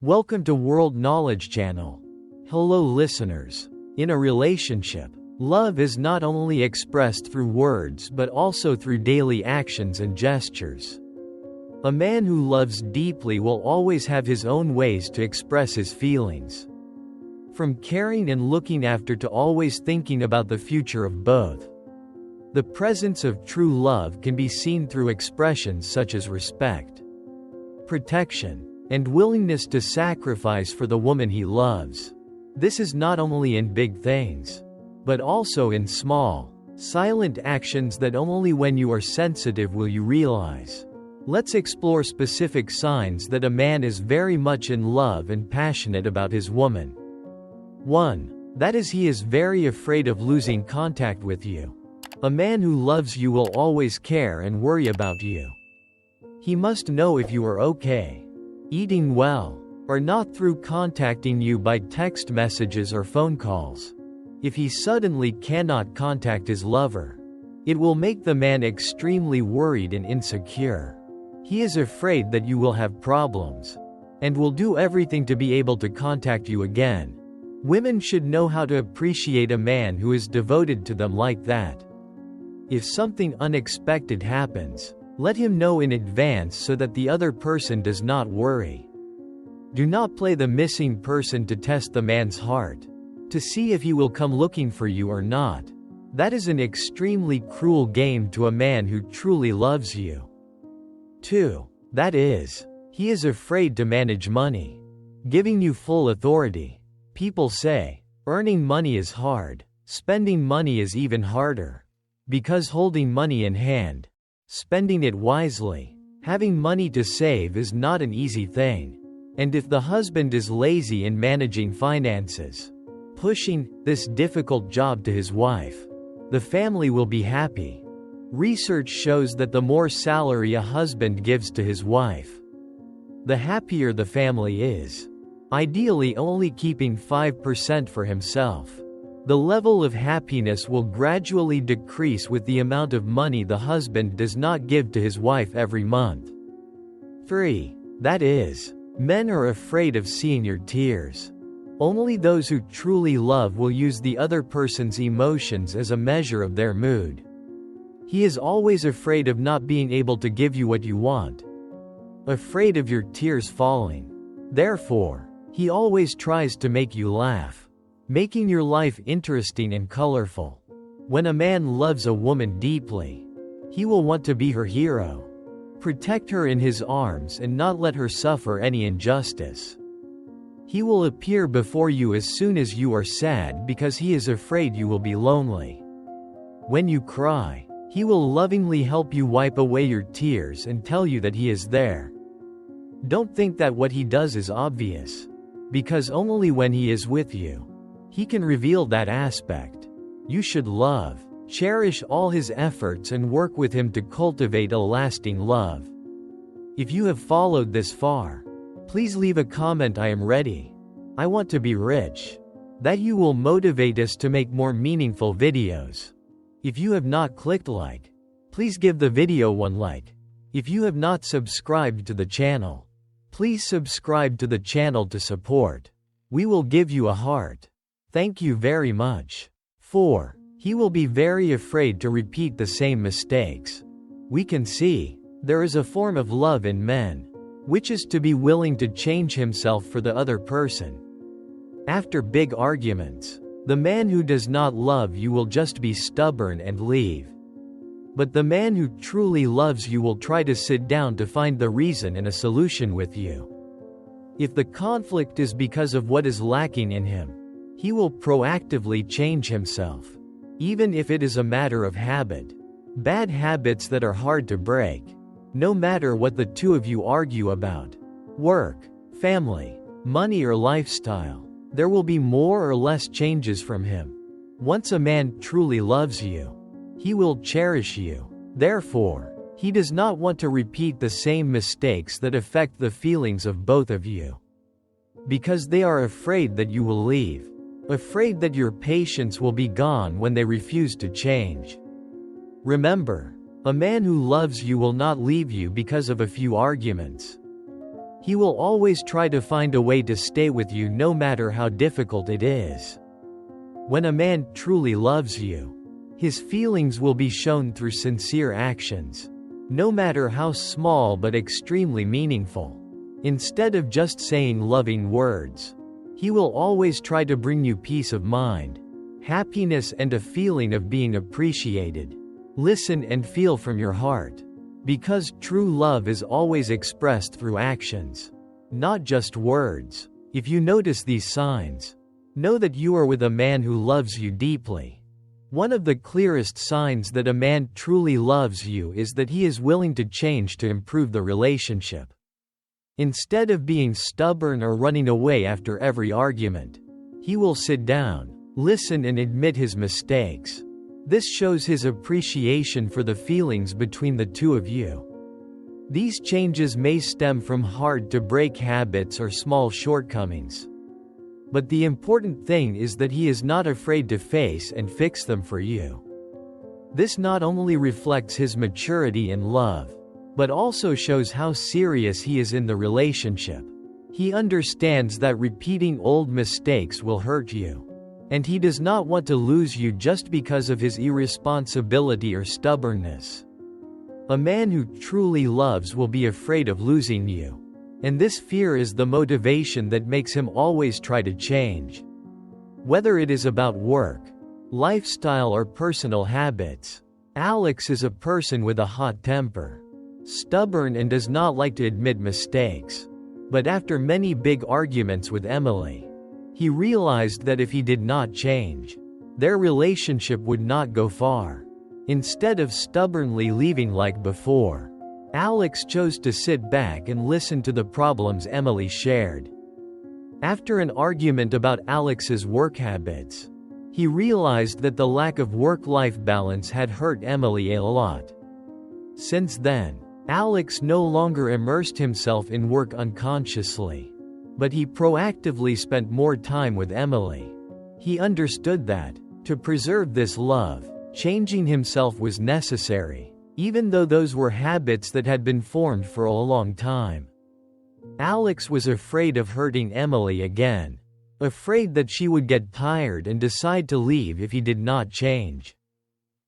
Welcome to World Knowledge Channel. Hello listeners. In a relationship, love is not only expressed through words but also through daily actions and gestures. A man who loves deeply will always have his own ways to express his feelings. From caring and looking after to always thinking about the future of both. The presence of true love can be seen through expressions such as respect, protection, and willingness to sacrifice for the woman he loves. This is not only in big things, but also in small, silent actions that only when you are sensitive will you realize. Let's explore specific signs that a man is very much in love and passionate about his woman. 1. That is, he is very afraid of losing contact with you. A man who loves you will always care and worry about you. He must know if you are okay, eating well, or not through contacting you by text messages or phone calls. If he suddenly cannot contact his lover, it will make the man extremely worried and insecure. He is afraid that you will have problems, and will do everything to be able to contact you again. Women should know how to appreciate a man who is devoted to them like that. If something unexpected happens, let him know in advance so that the other person does not worry. Do not play the missing person to test the man's heart, to see if he will come looking for you or not. That is an extremely cruel game to a man who truly loves you. 2. That is, he is afraid to manage money, giving you full authority. People say, earning money is hard, spending money is even harder. Because holding money in hand, spending it wisely, having money to save is not an easy thing. And if the husband is lazy in managing finances, pushing this difficult job to his wife, the family will be happy. Research shows that the more salary a husband gives to his wife, the happier the family is. Ideally only keeping 5% for himself. The level of happiness will gradually decrease with the amount of money the husband does not give to his wife every month. 3. That is, men are afraid of seeing your tears. Only those who truly love will use the other person's emotions as a measure of their mood. He is always afraid of not being able to give you what you want. Afraid of your tears falling. Therefore, he always tries to make you laugh, making your life interesting and colorful. When a man loves a woman deeply, he will want to be her hero, protect her in his arms and not let her suffer any injustice. He will appear before you as soon as you are sad because he is afraid you will be lonely. When you cry, he will lovingly help you wipe away your tears and tell you that he is there. Don't think that what he does is obvious, because only when he is with you, he can reveal that aspect. You should love, cherish all his efforts and work with him to cultivate a lasting love. If you have followed this far, please leave a comment. I am ready. I want to be rich. That you will motivate us to make more meaningful videos. If you have not clicked like, please give the video one like. If you have not subscribed to the channel, please subscribe to the channel to support. We will give you a heart. Thank you very much. 4. He will be very afraid to repeat the same mistakes. We can see, there is a form of love in men, which is to be willing to change himself for the other person. After big arguments, the man who does not love you will just be stubborn and leave. But the man who truly loves you will try to sit down to find the reason and a solution with you. If the conflict is because of what is lacking in him, he will proactively change himself, even if it is a matter of habit. Bad habits that are hard to break. No matter what the two of you argue about, work, family, money or lifestyle, there will be more or less changes from him. Once a man truly loves you, he will cherish you. Therefore, he does not want to repeat the same mistakes that affect the feelings of both of you. Because they are afraid that you will leave. Afraid that your patience will be gone when they refuse to change. Remember, a man who loves you will not leave you because of a few arguments. He will always try to find a way to stay with you no matter how difficult it is. When a man truly loves you, his feelings will be shown through sincere actions, no matter how small but extremely meaningful. Instead of just saying loving words, he will always try to bring you peace of mind, happiness, and a feeling of being appreciated. Listen and feel from your heart. Because true love is always expressed through actions, not just words. If you notice these signs, know that you are with a man who loves you deeply. One of the clearest signs that a man truly loves you is that he is willing to change to improve the relationship. Instead of being stubborn or running away after every argument, he will sit down, listen, and admit his mistakes. This shows his appreciation for the feelings between the two of you. These changes may stem from hard-to-break habits or small shortcomings. But the important thing is that he is not afraid to face and fix them for you. This not only reflects his maturity in love, but also shows how serious he is in the relationship. He understands that repeating old mistakes will hurt you, and he does not want to lose you just because of his irresponsibility or stubbornness. A man who truly loves will be afraid of losing you, and this fear is the motivation that makes him always try to change. Whether it is about work, lifestyle, or personal habits, Alex is a person with a hot temper, stubborn, and does not like to admit mistakes. But after many big arguments with Emily, he realized that if he did not change, their relationship would not go far. Instead of stubbornly leaving like before, Alex chose to sit back and listen to the problems Emily shared. After an argument about Alex's work habits, he realized that the lack of work-life balance had hurt Emily a lot. Since then, Alex no longer immersed himself in work unconsciously, but he proactively spent more time with Emily. He understood that, to preserve this love, changing himself was necessary, even though those were habits that had been formed for a long time. Alex was afraid of hurting Emily again, afraid that she would get tired and decide to leave if he did not change.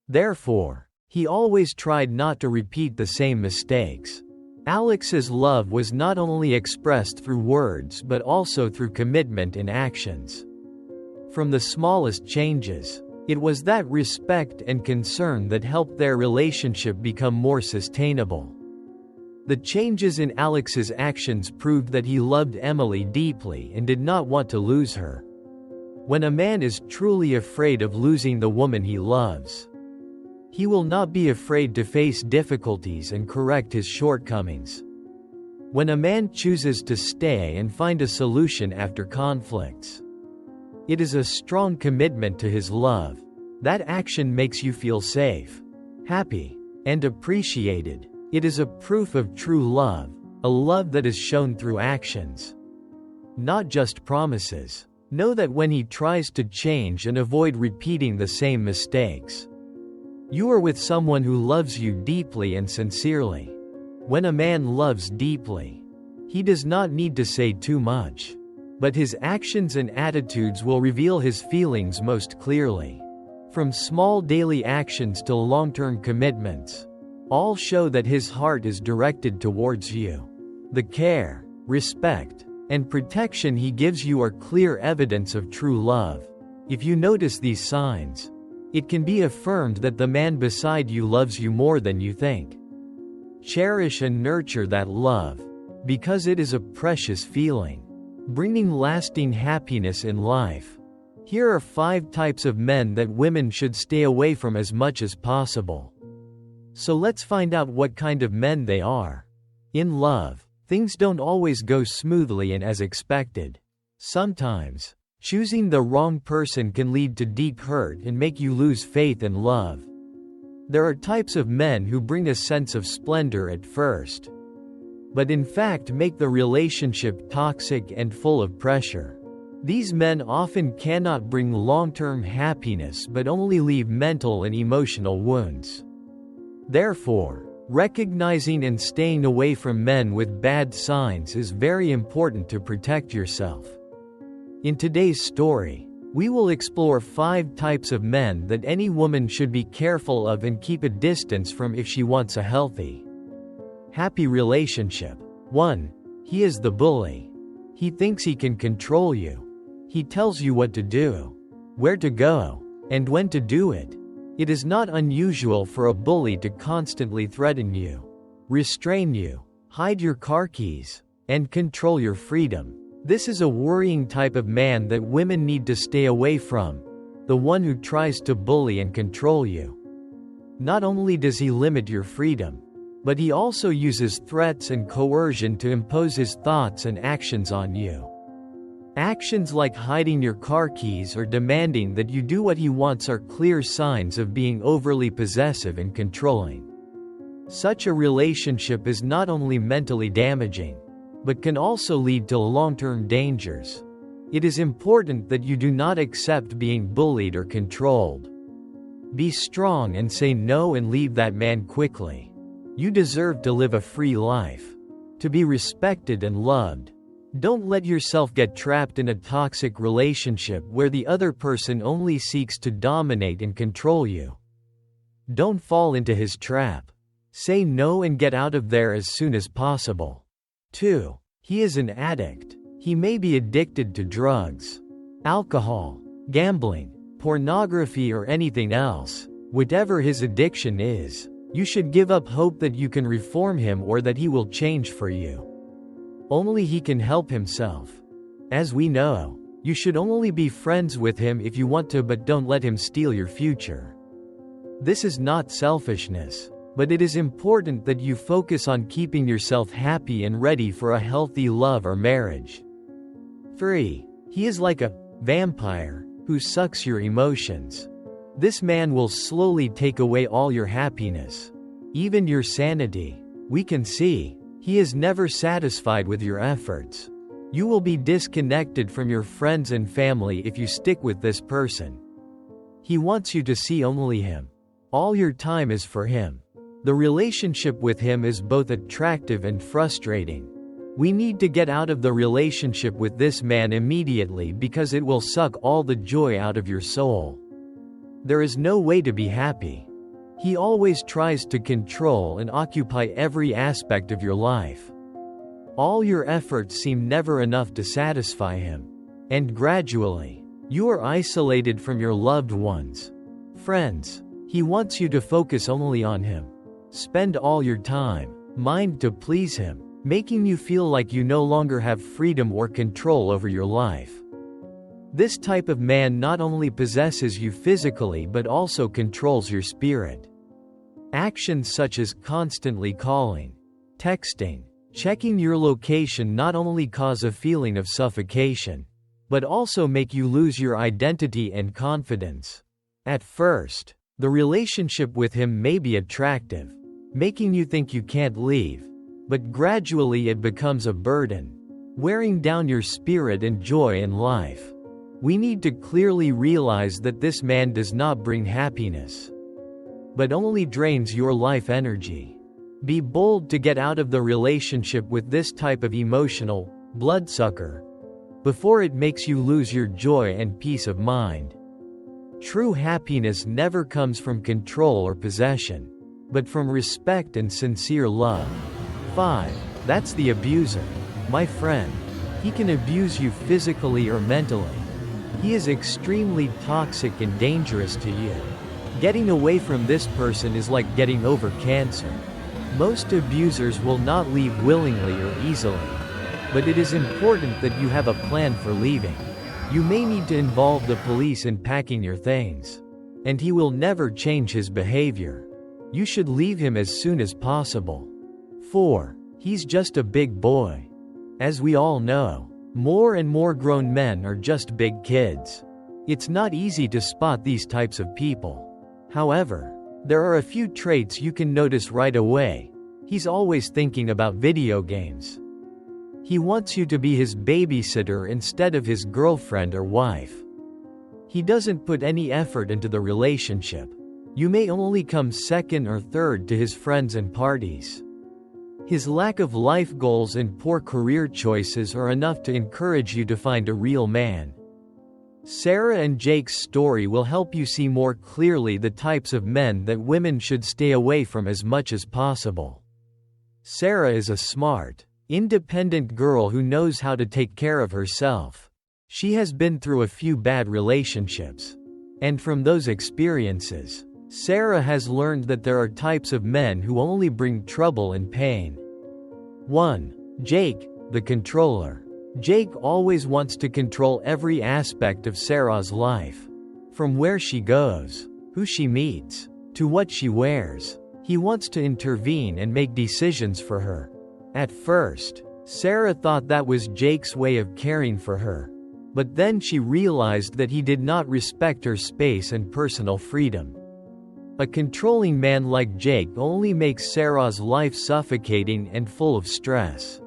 Therefore, he always tried not to repeat the same mistakes. Alex's love was not only expressed through words but also through commitment in actions. From the smallest changes, it was that respect and concern that helped their relationship become more sustainable. The changes in Alex's actions proved that he loved Emily deeply and did not want to lose her. When a man is truly afraid of losing the woman he loves, he will not be afraid to face difficulties and correct his shortcomings. When a man chooses to stay and find a solution after conflicts, it is a strong commitment to his love. That action makes you feel safe, happy, and appreciated. It is a proof of true love, a love that is shown through actions, not just promises. Know that when he tries to change and avoid repeating the same mistakes, you are with someone who loves you deeply and sincerely. When a man loves deeply, he does not need to say too much, but his actions and attitudes will reveal his feelings most clearly. From small daily actions to long-term commitments, all show that his heart is directed towards you. The care, respect, and protection he gives you are clear evidence of true love. If you notice these signs, it can be affirmed that the man beside you loves you more than you think. Cherish and nurture that love, because it is a precious feeling, bringing lasting happiness in life. Here are 5 types of men that women should stay away from as much as possible. So let's find out what kind of men they are. In love, things don't always go smoothly and as expected. Sometimes, choosing the wrong person can lead to deep hurt and make you lose faith in love. There are types of men who bring a sense of splendor at first, but in fact make the relationship toxic and full of pressure. These men often cannot bring long-term happiness but only leave mental and emotional wounds. Therefore, Recognizing and staying away from men with bad signs is very important to protect yourself. In today's story, we will explore 5 types of men that any woman should be careful of and keep a distance from if she wants a healthy, happy relationship. 1. He is the bully. He thinks he can control you. He tells you what to do, where to go, and when to do it. It is not unusual for a bully to constantly threaten you, restrain you, hide your car keys, and control your freedom. This is a worrying type of man that women need to stay away from, the one who tries to bully and control you. Not only does he limit your freedom, but he also uses threats and coercion to impose his thoughts and actions on you. Actions like hiding your car keys or demanding that you do what he wants are clear signs of being overly possessive and controlling. Such a relationship is not only mentally damaging, but can also lead to long-term dangers. It is important that you do not accept being bullied or controlled. Be strong and say no and leave that man quickly. You deserve to live a free life, to be respected and loved. Don't let yourself get trapped in a toxic relationship where the other person only seeks to dominate and control you. Don't fall into his trap. Say no and get out of there as soon as possible. 2. He is an addict. He may be addicted to drugs, alcohol, gambling, pornography, or anything else. Whatever his addiction is, you should give up hope that you can reform him or that he will change for you. Only he can help himself. As we know, you should only be friends with him if you want to, but don't let him steal your future. This is not selfishness, but it is important that you focus on keeping yourself happy and ready for a healthy love or marriage. 3. He is like a vampire who sucks your emotions. This man will slowly take away all your happiness, even your sanity. We can see he is never satisfied with your efforts. You will be disconnected from your friends and family if you stick with this person. He wants you to see only him. All your time is for him. The relationship with him is both attractive and frustrating. We need to get out of the relationship with this man immediately because it will suck all the joy out of your soul. There is no way to be happy. He always tries to control and occupy every aspect of your life. All your efforts seem never enough to satisfy him. And gradually, you are isolated from your loved ones. Friends, he wants you to focus only on him. Spend all your time, mind to please him, making you feel like you no longer have freedom or control over your life. This type of man not only possesses you physically but also controls your spirit. Actions such as constantly calling, texting, checking your location not only cause a feeling of suffocation, but also make you lose your identity and confidence. At first, the relationship with him may be attractive, making you think you can't leave, but gradually it becomes a burden, wearing down your spirit and joy in life. We need to clearly realize that this man does not bring happiness, but only drains your life energy. Be bold to get out of the relationship with this type of emotional bloodsucker before it makes you lose your joy and peace of mind. True happiness never comes from control or possession, but from respect and sincere love. 5. That's the abuser. My friend, he can abuse you physically or mentally. He is extremely toxic and dangerous to you. Getting away from this person is like getting over cancer. Most abusers will not leave willingly or easily, but it is important that you have a plan for leaving. You may need to involve the police in packing your things, and he will never change his behavior. You should leave him as soon as possible. 4. He's just a big boy. As we all know, more and more grown men are just big kids. It's not easy to spot these types of people. However, there are a few traits you can notice right away. He's always thinking about video games. He wants you to be his babysitter instead of his girlfriend or wife. He doesn't put any effort into the relationship. You may only come second or third to his friends and parties. His lack of life goals and poor career choices are enough to encourage you to find a real man. Sarah and Jake's story will help you see more clearly the types of men that women should stay away from as much as possible. Sarah is a smart, independent girl who knows how to take care of herself. She has been through a few bad relationships. And from those experiences, Sarah has learned that there are types of men who only bring trouble and pain. 1. Jake, the controller. Jake always wants to control every aspect of Sarah's life. From where she goes, who she meets, to what she wears. He wants to intervene and make decisions for her. At first, Sarah thought that was Jake's way of caring for her. But then she realized that he did not respect her space and personal freedom. A controlling man like Jake only makes Sarah's life suffocating and full of stress.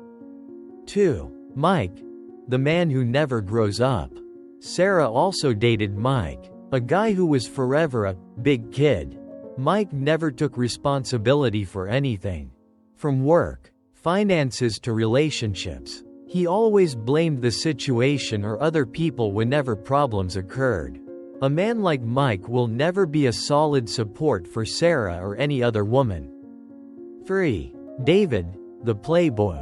2. Mike, the man who never grows up. Sarah also dated Mike, a guy who was forever a big kid. Mike never took responsibility for anything. From work, finances to relationships. He always blamed the situation or other people whenever problems occurred. A man like Mike will never be a solid support for Sarah or any other woman. 3. David, the playboy.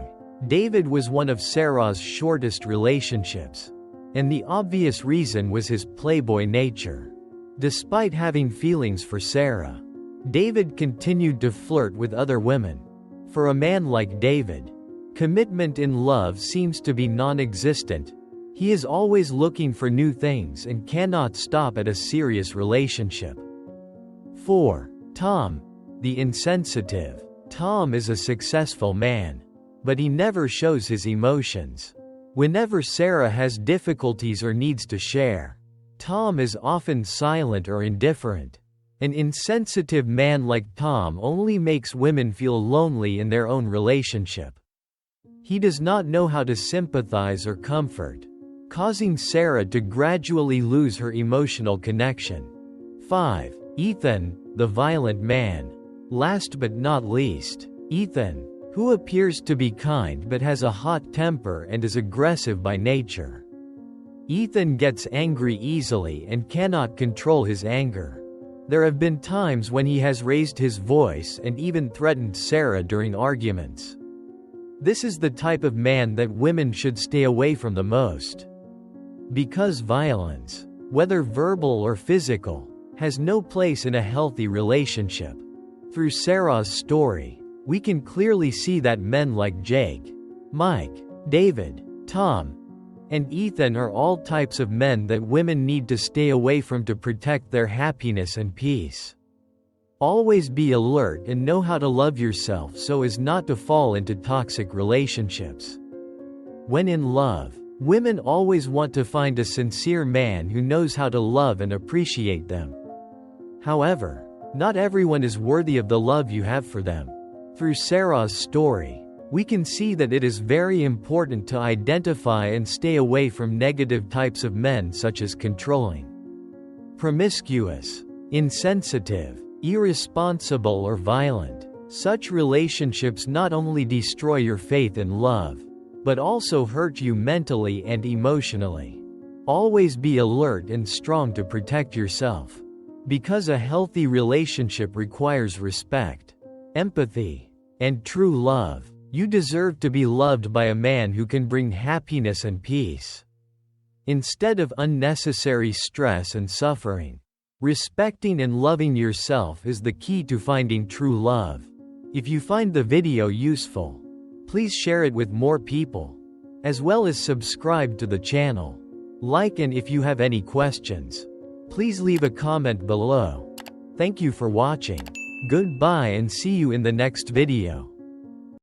David was one of Sarah's shortest relationships. And the obvious reason was his playboy nature. Despite having feelings for Sarah, David continued to flirt with other women. For a man like David, commitment in love seems to be non-existent. He is always looking for new things and cannot stop at a serious relationship. 4. Tom, the insensitive. Tom is a successful man. But he never shows his emotions. Whenever Sarah has difficulties or needs to share, Tom is often silent or indifferent. An insensitive man like Tom only makes women feel lonely in their own relationship. He does not know how to sympathize or comfort, causing Sarah to gradually lose her emotional connection. 5. Ethan, the violent man. Last but not least, Ethan, who appears to be kind but has a hot temper and is aggressive by nature. Ethan gets angry easily and cannot control his anger. There have been times when he has raised his voice and even threatened Sarah during arguments. This is the type of man that women should stay away from the most. Because violence, whether verbal or physical, has no place in a healthy relationship. Through Sarah's story, we can clearly see that men like Jake, Mike, David, Tom, and Ethan are all types of men that women need to stay away from to protect their happiness and peace. Always be alert and know how to love yourself so as not to fall into toxic relationships. When in love, women always want to find a sincere man who knows how to love and appreciate them. However, not everyone is worthy of the love you have for them. Through Sarah's story, we can see that it is very important to identify and stay away from negative types of men such as controlling, promiscuous, insensitive, irresponsible or violent. Such relationships not only destroy your faith in love, but also hurt you mentally and emotionally. Always be alert and strong to protect yourself. Because a healthy relationship requires respect, empathy, and true love. You deserve to be loved by a man who can bring happiness and peace, instead of unnecessary stress and suffering. Respecting and loving yourself is the key to finding true love. If you find the video useful, please share it with more people, as well as subscribe to the channel. Like, and if you have any questions, please leave a comment below. Thank you for watching. Goodbye and see you in the next video.